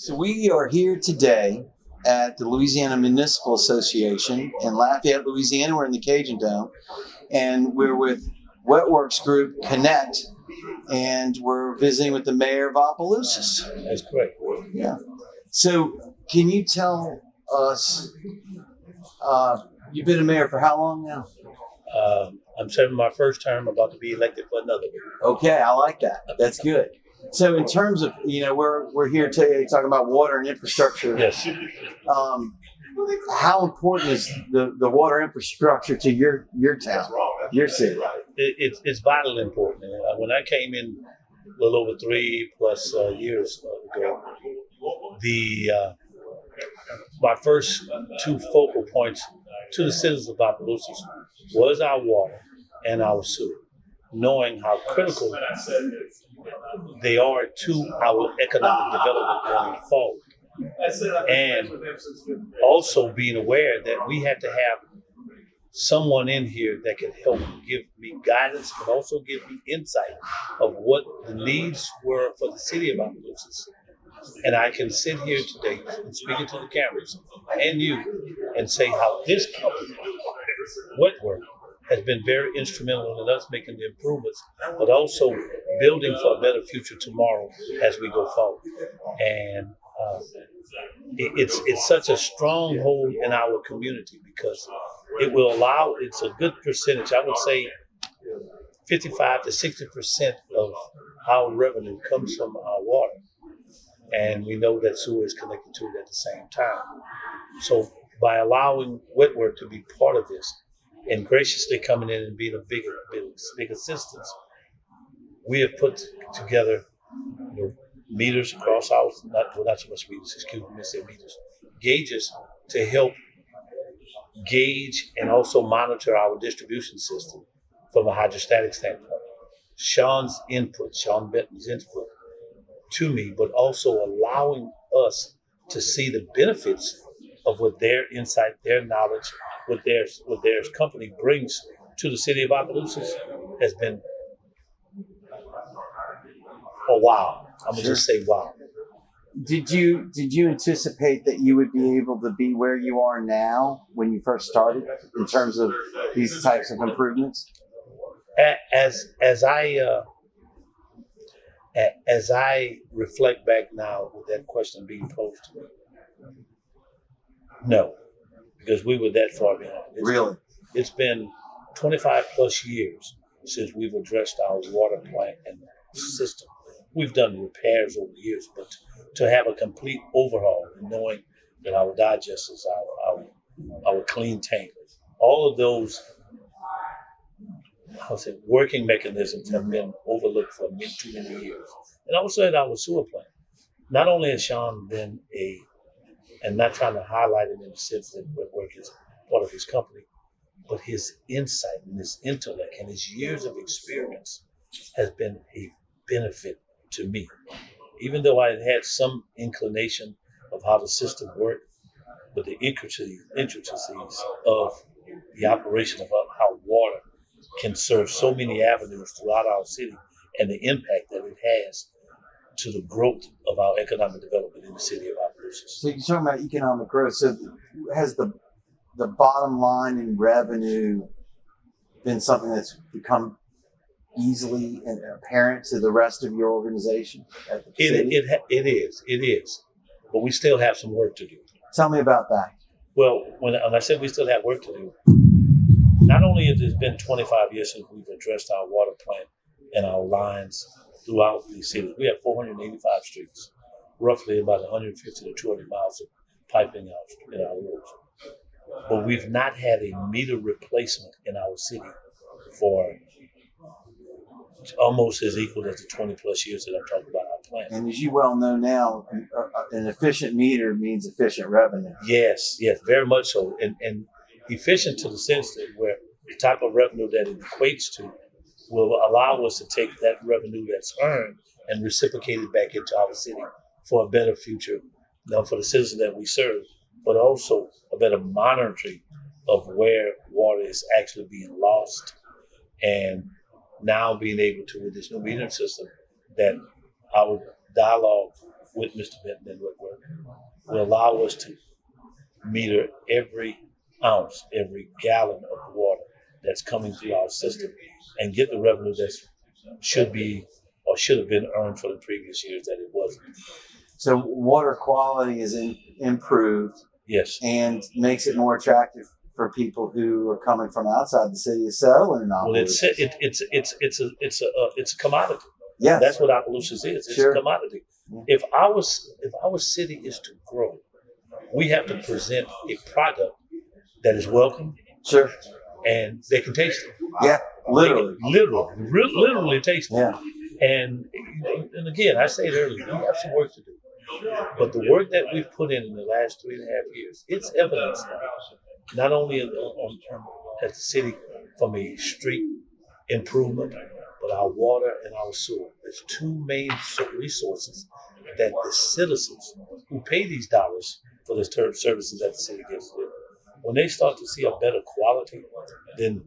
So we are here today at the Louisiana Municipal Association in Lafayette, Louisiana. We're in the Cajun Dome, and we're with Wetwork Connect, and we're visiting with the mayor of Opelousas. That's correct. Yeah. So can you tell us, you've been a mayor for how long now? I'm serving my first term, about to be elected for another one. Okay, I like that. That's good. So in terms of, we're here today talking about water and infrastructure. Yes. How important is the water infrastructure to your town, your city? It's vitally important. When I came in a little over 3+ years ago, my first two focal points to the citizens of Opelousas was our water and our sewer, knowing how critical they are to our economic development going forward. And also being aware that we had to have someone in here that can help give me guidance, but also give me insight of what the needs were for the city of Opelousas. And I can sit here today and speaking to the cameras and you and say how this company, Wetwork, has been very instrumental in us making the improvements, but also building for a better future tomorrow as we go forward. And it's such a stronghold in our community because it will allow, it's a good percentage, I would say 55 to 60% of our revenue comes from our water. And we know that sewer is connected to it at the same time. So by allowing Wetwork to be part of this and graciously coming in and being a big assistance, we have put together meters across our, not so much meters, excuse me, say meters, gauges to help gauge and also monitor our distribution system from a hydrostatic standpoint. Sean Benton's input to me, but also allowing us to see the benefits of what their insight, their knowledge, what their company brings to the city of Opelousas has been a wow. I'm gonna just say wow. Did you anticipate that you would be able to be where you are now when you first started in terms of these types of improvements? As I reflect back now with that question being posed to me, no, because we were that far behind. Really? It's been 25+ years since we've addressed our water plant and system. We've done repairs over the years, but to have a complete overhaul and knowing that our digesters, our clean tank, all of those, working mechanisms have been overlooked for too many years. And also at our sewer plant, not only has Sean been and not trying to highlight it in the sense that Wetwork is part of his company, but his insight and his intellect and his years of experience has been a benefit to me. Even though I had some inclination of how the system worked, but the intricacies of the operation of how water can serve so many avenues throughout our city and the impact that it has to the growth of our economic development in the city of Opelousas. So you're talking about economic growth. So has the bottom line in revenue been something that's become easily apparent to the rest of your organization at the city? It is. But we still have some work to do. Tell me about that. Well, when I said we still have work to do, not only has it been 25 years since we've addressed our water plant and our lines throughout the city. We have 485 streets, roughly about 150 to 200 miles of piping out in our roads. But we've not had a meter replacement in our city for almost as equal as the 20+ years that I'm talking about our plant. And as you well know now, an efficient meter means efficient revenue. Yes, very much so. And efficient to the sense that where the type of revenue that it equates to will allow us to take that revenue that's earned and reciprocate it back into our city for a better future, for the citizens that we serve, but also a better monitoring of where water is actually being lost. And now being able to, with this new metering system, that our dialogue with Mr. Benton and Wetwork will allow us to meter every ounce, every gallon of water that's coming through our system and get the revenue that should be or should have been earned for the previous years that it wasn't. So water quality is improved. Yes. And makes it more attractive for people who are coming from outside the city to settle in Opelousas. Well, it's a commodity. Yes. That's what Opelousas is. It's Sure. a commodity. Yeah. If our city is to grow, we have to present a product that is welcome Sure. and they can taste it. Yeah. Literally. Literally taste it. Yeah. And again, I said earlier, we have some work to do. But the work that we've put in the last 3.5 years, it's evidence now, not only at the city from a street improvement, but our water and our sewer. There's two main resources that the citizens who pay these dollars for the services that the city gives them, when they start to see a better quality, then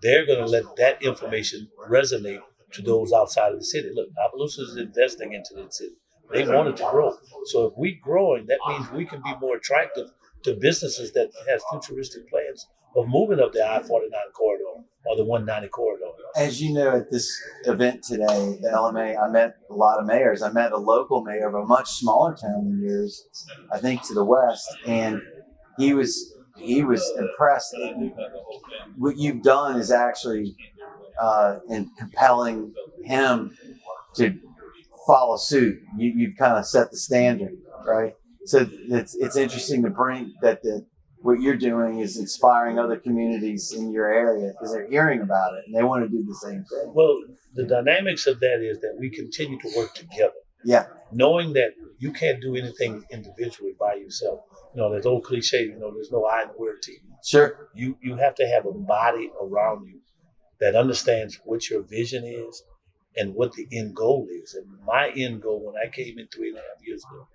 they're going to let that information resonate to those outside of the city. Look, Opelousas is investing into the city. They want it to grow. So if we're growing, that means we can be more attractive to businesses that have futuristic plans of moving up the I-49 corridor or the 190 corridor. As you know, at this event today, the LMA, I met a lot of mayors. I met a local mayor of a much smaller town than yours, I think to the west, and he was impressed. What you've done is actually in compelling him to follow suit. You've kind of set the standard, right? So it's interesting to bring that what you're doing is inspiring other communities in your area because they're hearing about it and they want to do the same thing. Well, the dynamics of that is that we continue to work together. Yeah. Knowing that you can't do anything individually by yourself. There's old cliche, there's no I in the word team. Sure. You have to have a body around you that understands what your vision is and what the end goal is. And my end goal when I came in 3.5 years ago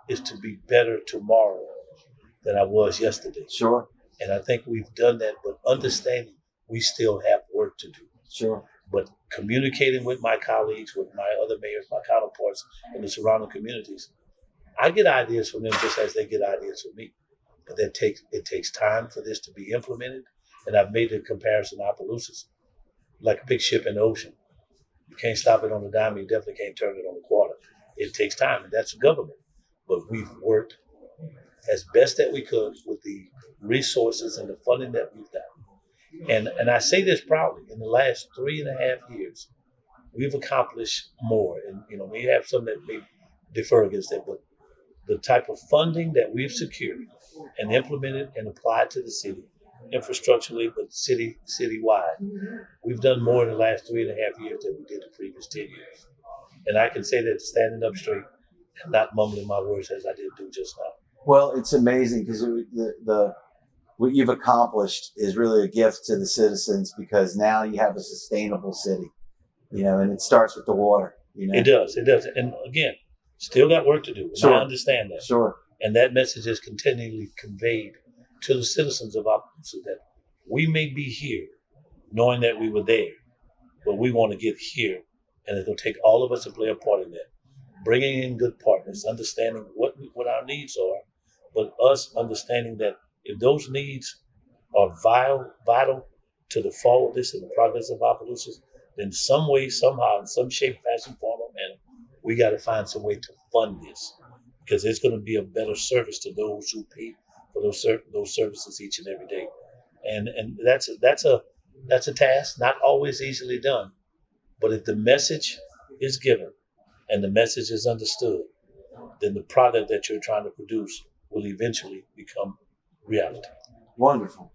is to be better tomorrow than I was yesterday. Sure. And I think we've done that, but understanding we still have work to do. Sure. But communicating with my colleagues, with my other mayors, my counterparts in the surrounding communities, I get ideas from them just as they get ideas from me. But it takes time for this to be implemented. And I've made the comparison Opelousas, like a big ship in the ocean. You can't stop it on a dime. You definitely can't turn it on a quarter. It takes time, and that's government. But we've worked as best that we could with the resources and the funding that we've done. And I say this proudly. In the last 3.5 years, we've accomplished more. And we have some that may differ against that, but the type of funding that we've secured and implemented and applied to the city, infrastructurally, but citywide, we've done more in the last 3.5 years than we did the previous 10 years. And I can say that standing up straight and not mumbling my words as I did do just now. Well, it's amazing because what you've accomplished is really a gift to the citizens because now you have a sustainable city, and it starts with the water. It does. And again, still got work to do. And Sure. I understand that. Sure. And that message is continually conveyed to the citizens of Opelousas that we may be here knowing that we were there, but we want to get here. And it's going to take all of us to play a part in that. Bringing in good partners, understanding what our needs are, but us understanding that if those needs are vital to the forwardness and the progress of Opelousas, then some way, somehow, in some shape, fashion, form, or manner, we got to find some way to fund this because it's going to be a better service to those who pay for those services each and every day. And that's a task, not always easily done. But if the message is given and the message is understood, then the product that you're trying to produce will eventually become reality. Wonderful.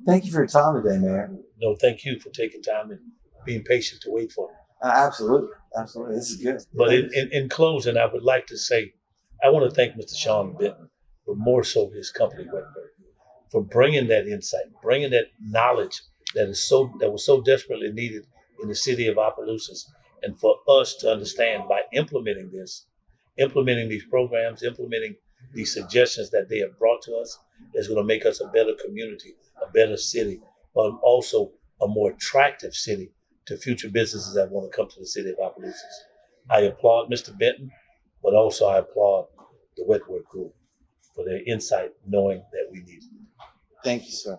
Thank you for your time today, Mayor. No, thank you for taking time and being patient to wait for me. Absolutely. This is good. But in closing, I would like to say, I want to thank Mr. Sean Benton, but more so his company, Wetwork, for bringing that insight, bringing that knowledge that was so desperately needed in the city of Opelousas, and for us to understand by implementing these programs, implementing these suggestions that they have brought to us, is going to make us a better community, a better city, but also a more attractive city to future businesses that want to come to the city of Opelousas. I applaud Mr. Benton, but also I applaud the Wetwork group for their insight, knowing that we need it. Thank you, sir.